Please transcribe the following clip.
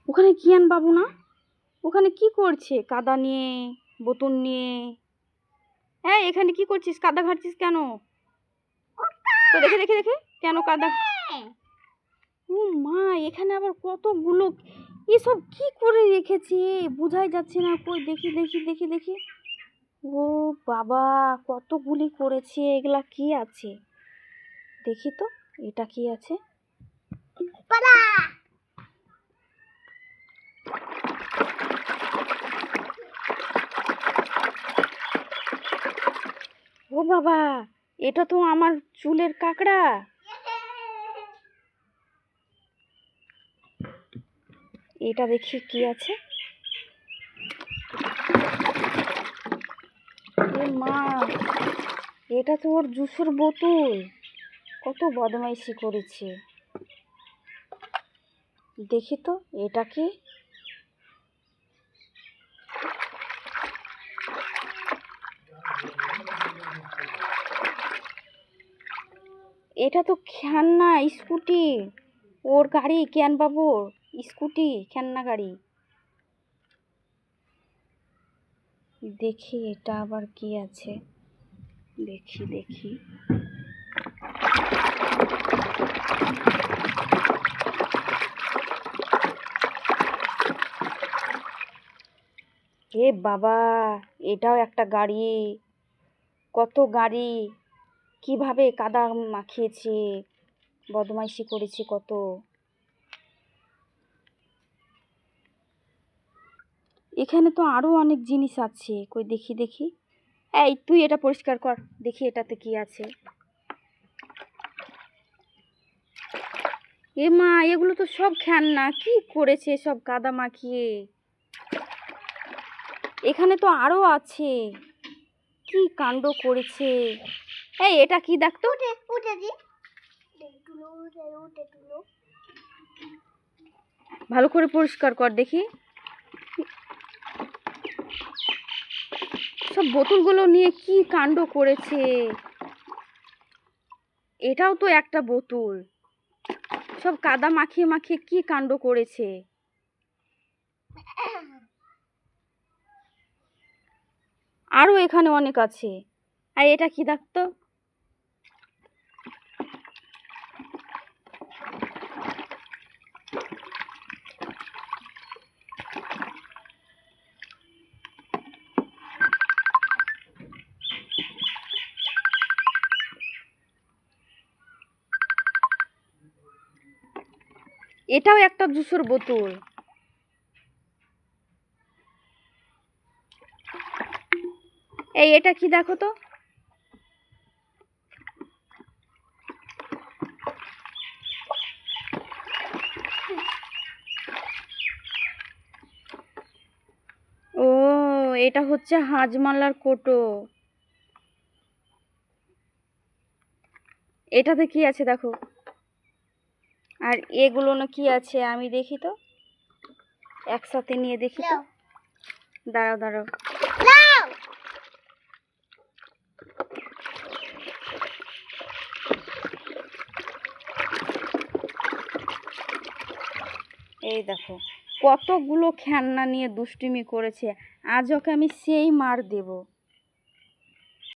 ওখানে কিয়ান বাবু না? ওখানে কি করছে? কাদা নিয়ে, বোতল নিয়ে। হ্যাঁ, এখানে কি করছিস? কাদা ঘাঁটছিস কেন? তো দেখে দেখে দেখে কেন কাদা? ও মা, এখানে আবার কতগুলো এসব কি করে রেখেছে বোঝাই যাচ্ছে না। কই দেখি দেখি দেখি দেখি। ও বাবা, কতগুলি করেছে। এগুলা কি আছে দেখি তো। এটা কি আছে? ও বাবা, এটা তো আমার চুলের কাঁকড়া। এটা দেখি কি আছে। এ মা, এটা তো ওর জুসের বোতল। কত বদমাইশি করেছে। দেখি তো এটা কি। এটা তো খেলনা স্কুটি। ওর গাড়ি, কেন বাবুর স্কুটি, খেলনা গাড়ি। দেখি এটা আবার কি আছে। দেখি দেখি। এ বাবা, এটাও একটা গাড়ি। কত গাড়ি, কিভাবে কাদা মাখিয়েছে, বদমাইশি করেছে কত। এখানে তো আরো অনেক জিনিস আছে। কই দেখি দেখি। এই তুই এটা পরিষ্কার কর, দেখি এটাতে কি আছে। এ মা, এগুলো তো সব খেলনা। কি করেছে সব কাদা মাখিয়ে। এখানে তো আরো আছে। কি কাণ্ড করেছে। এই এটা কি দেখতো। ভালো করে পরিষ্কার কর দেখি। সব বোতলগুলো নিয়ে কি কাণ্ড করেছে। এটাও তো একটা বোতল। সব কাদা মাখিয়ে মাখিয়ে কি কাণ্ড করেছে। আরো এখানে অনেক আছে। আর এটা কি দেখতো। এটাও একটা জুসের বোতল। এই এটা কি দেখো তো। ও, এটা হচ্ছে হাজমালার কোটো। এটাতে কি আছে দেখো। আর এগুলো না কি আছে আমি দেখি তো। একসাথে নিয়ে দেখি তো। দাঁড়াও দাঁড়াও। এই দেখো, কতগুলো খেলনা নিয়ে দুষ্টুমি করেছে। আজ ওকে আমি সেই মার দেব।